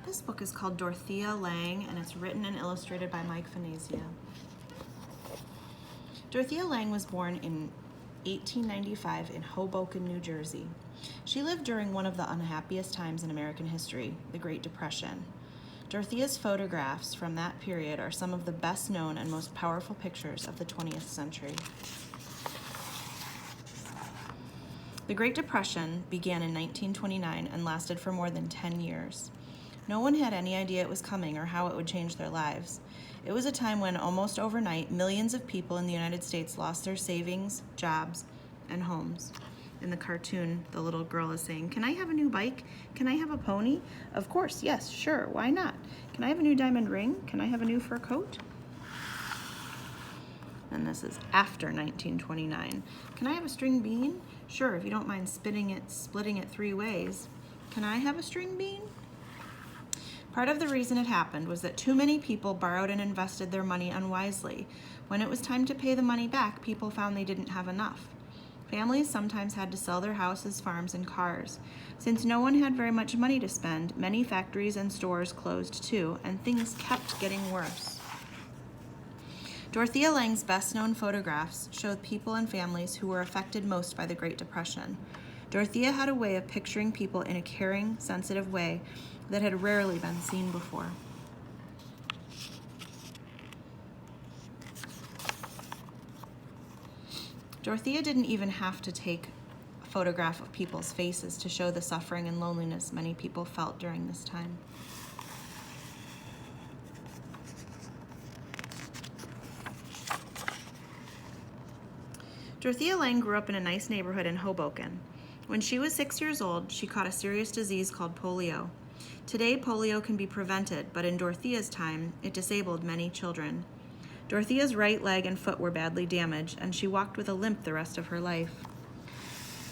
This book is called Dorothea Lange, and it's written and illustrated by Mike Fanazia. Dorothea Lange was born in 1895 in Hoboken, New Jersey. She lived during one of the unhappiest times in American history, the Great Depression. Dorothea's photographs from that period are some of the best known and most powerful pictures of the 20th century. The Great Depression began in 1929 and lasted for more than 10 years. No one had any idea it was coming or how it would change their lives. It was a time when, almost overnight, millions of people in the United States lost their savings, jobs, and homes. In the cartoon, the little girl is saying, "Can I have a new bike? Can I have a pony? Of course, yes, sure, why not? Can I have a new diamond ring? Can I have a new fur coat?" And this is after 1929. "Can I have a string bean? Sure, if you don't mind splitting it 3 ways. Can I have a string bean?" Part of the reason it happened was that too many people borrowed and invested their money unwisely. When it was time to pay the money back, people found they didn't have enough. Families sometimes had to sell their houses, farms, and cars. Since no one had very much money to spend, many factories and stores closed too, and things kept getting worse. Dorothea Lange's best-known photographs showed people and families who were affected most by the Great Depression. Dorothea had a way of picturing people in a caring, sensitive way that had rarely been seen before. Dorothea didn't even have to take a photograph of people's faces to show the suffering and loneliness many people felt during this time. Dorothea Lange grew up in a nice neighborhood in Hoboken. When she was 6 years old, she caught a serious disease called polio. Today, polio can be prevented, but in Dorothea's time, it disabled many children. Dorothea's right leg and foot were badly damaged, and she walked with a limp the rest of her life.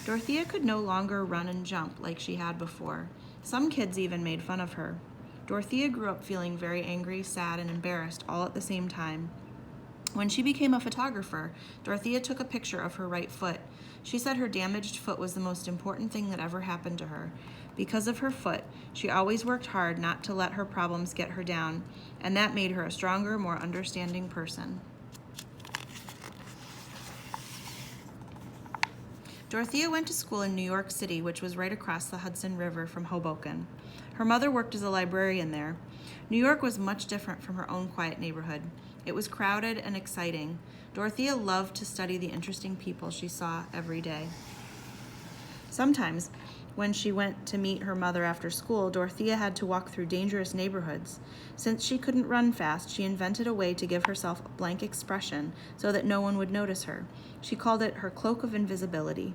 Dorothea could no longer run and jump like she had before. Some kids even made fun of her. Dorothea grew up feeling very angry, sad, and embarrassed all at the same time. When she became a photographer, Dorothea took a picture of her right foot. She said her damaged foot was the most important thing that ever happened to her. Because of her foot, she always worked hard not to let her problems get her down, and that made her a stronger, more understanding person. Dorothea went to school in New York City, which was right across the Hudson River from Hoboken. Her mother worked as a librarian there. New York was much different from her own quiet neighborhood. It was crowded and exciting. Dorothea loved to study the interesting people she saw every day. Sometimes, when she went to meet her mother after school, Dorothea had to walk through dangerous neighborhoods. Since she couldn't run fast, she invented a way to give herself a blank expression so that no one would notice her. She called it her cloak of invisibility.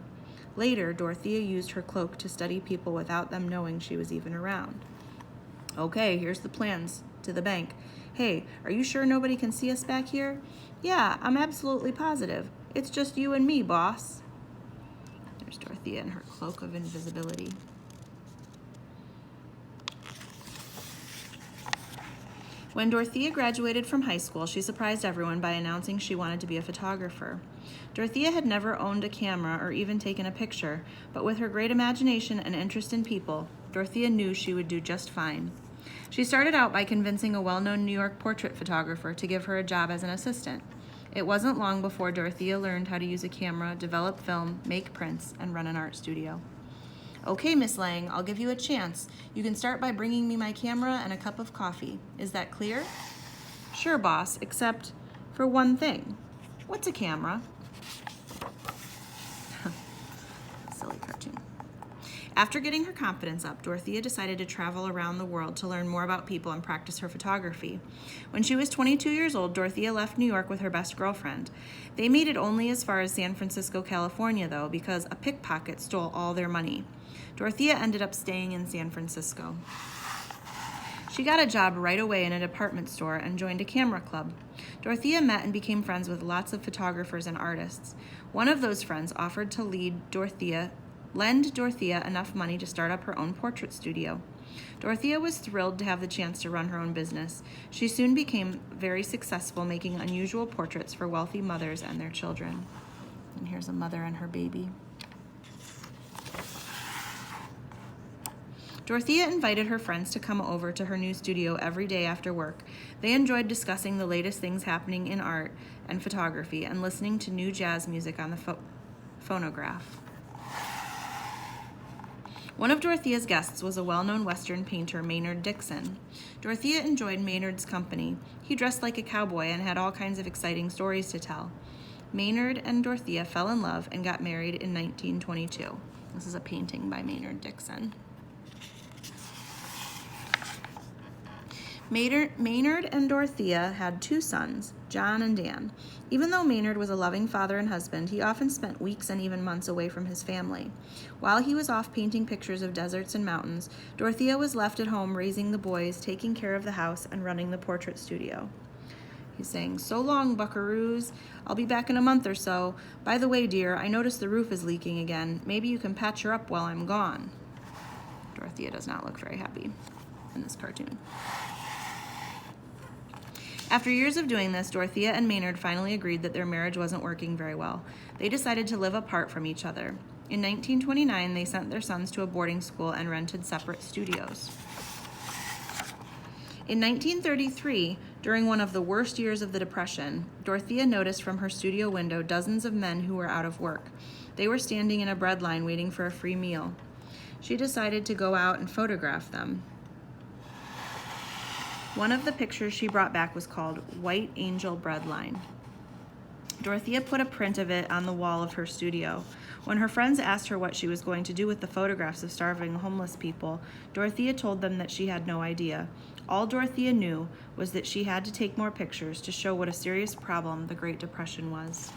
Later, Dorothea used her cloak to study people without them knowing she was even around. "Okay, here's the plans to the bank. Hey, are you sure nobody can see us back here?" "Yeah, I'm absolutely positive. It's just you and me, boss." There's Dorothea in her cloak of invisibility. When Dorothea graduated from high school, she surprised everyone by announcing she wanted to be a photographer. Dorothea had never owned a camera or even taken a picture, but with her great imagination and interest in people, Dorothea knew she would do just fine. She started out by convincing a well-known New York portrait photographer to give her a job as an assistant. It wasn't long before Dorothea learned how to use a camera, develop film, make prints, and run an art studio. "Okay, Miss Lange, I'll give you a chance. You can start by bringing me my camera and a cup of coffee. Is that clear?" "Sure, boss, except for one thing." "What's a camera?" Silly cartoon. After getting her confidence up, Dorothea decided to travel around the world to learn more about people and practice her photography. When she was 22 years old, Dorothea left New York with her best girlfriend. They made it only as far as San Francisco, California, though, because a pickpocket stole all their money. Dorothea ended up staying in San Francisco. She got a job right away in a department store and joined a camera club. Dorothea met and became friends with lots of photographers and artists. One of those friends offered to lend Dorothea enough money to start up her own portrait studio. Dorothea was thrilled to have the chance to run her own business. She soon became very successful, making unusual portraits for wealthy mothers and their children. And here's a mother and her baby. Dorothea invited her friends to come over to her new studio every day after work. They enjoyed discussing the latest things happening in art and photography and listening to new jazz music on the phonograph. One of Dorothea's guests was a well-known Western painter, Maynard Dixon. Dorothea enjoyed Maynard's company. He dressed like a cowboy and had all kinds of exciting stories to tell. Maynard and Dorothea fell in love and got married in 1922. This is a painting by Maynard Dixon. Maynard and Dorothea had 2 sons, John and Dan. Even though Maynard was a loving father and husband, he often spent weeks and even months away from his family. While he was off painting pictures of deserts and mountains, Dorothea was left at home raising the boys, taking care of the house, and running the portrait studio. He's saying, "So long, buckaroos. I'll be back in a month or so. By the way, dear, I noticed the roof is leaking again. Maybe you can patch her up while I'm gone." Dorothea does not look very happy in this cartoon. After years of doing this, Dorothea and Maynard finally agreed that their marriage wasn't working very well. They decided to live apart from each other. In 1929, they sent their sons to a boarding school and rented separate studios. In 1933, during one of the worst years of the Depression, Dorothea noticed from her studio window dozens of men who were out of work. They were standing in a bread line waiting for a free meal. She decided to go out and photograph them. One of the pictures she brought back was called White Angel Bread Line. Dorothea put a print of it on the wall of her studio. When her friends asked her what she was going to do with the photographs of starving homeless people, Dorothea told them that she had no idea. All Dorothea knew was that she had to take more pictures to show what a serious problem the Great Depression was.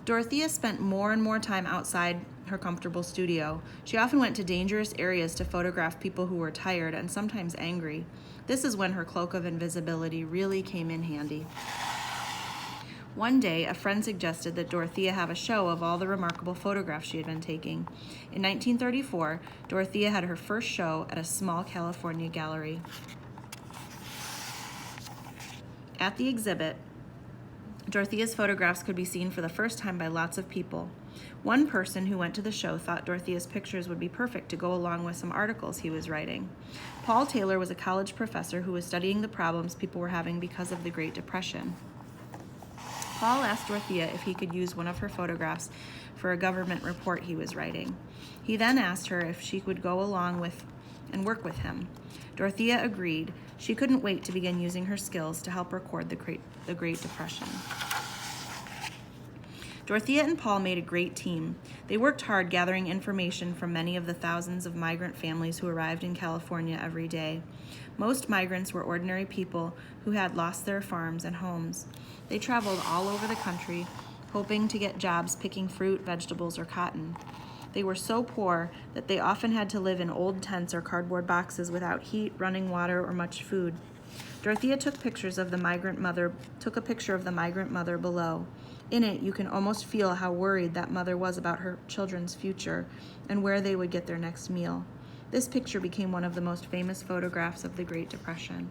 Dorothea spent more and more time outside her comfortable studio. She often went to dangerous areas to photograph people who were tired and sometimes angry. This is when her cloak of invisibility really came in handy. One day, a friend suggested that Dorothea have a show of all the remarkable photographs she had been taking. In 1934, Dorothea had her first show at a small California gallery. At the exhibit, Dorothea's photographs could be seen for the first time by lots of people. One person who went to the show thought Dorothea's pictures would be perfect to go along with some articles he was writing. Paul Taylor was a college professor who was studying the problems people were having because of the Great Depression. Paul asked Dorothea if he could use one of her photographs for a government report he was writing. He then asked her if she would go along with and work with him. Dorothea agreed. She couldn't wait to begin using her skills to help record the Great Depression. Dorothea and Paul made a great team. They worked hard gathering information from many of the thousands of migrant families who arrived in California every day. Most migrants were ordinary people who had lost their farms and homes. They traveled all over the country, hoping to get jobs picking fruit, vegetables, or cotton. They were so poor that they often had to live in old tents or cardboard boxes without heat, running water, or much food. Dorothea took a picture of the migrant mother below. In it, you can almost feel how worried that mother was about her children's future and where they would get their next meal. This picture became one of the most famous photographs of the Great Depression.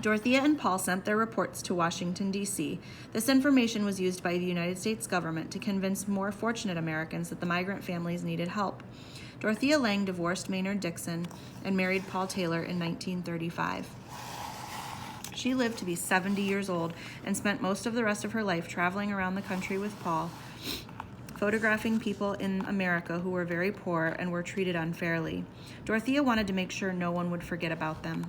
Dorothea and Paul sent their reports to Washington, D.C. This information was used by the United States government to convince more fortunate Americans that the migrant families needed help. Dorothea Lange divorced Maynard Dixon and married Paul Taylor in 1935. She lived to be 70 years old and spent most of the rest of her life traveling around the country with Paul, photographing people in America who were very poor and were treated unfairly. Dorothea wanted to make sure no one would forget about them.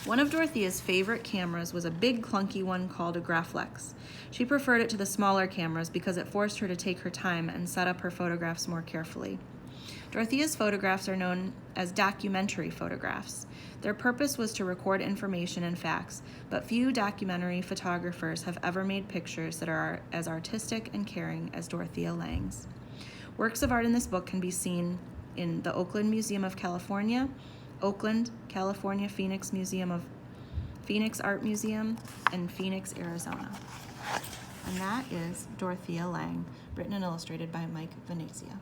One of Dorothea's favorite cameras was a big clunky one called a Graflex. She preferred it to the smaller cameras because it forced her to take her time and set up her photographs more carefully. Dorothea's photographs are known as documentary photographs. Their purpose was to record information and facts, but few documentary photographers have ever made pictures that are as artistic and caring as Dorothea Lange's. Works of art in this book can be seen in the Oakland Museum of California, Oakland, California Phoenix Art Museum, and Phoenix, Arizona. And that is Dorothea Lange, written and illustrated by Mike Venezia.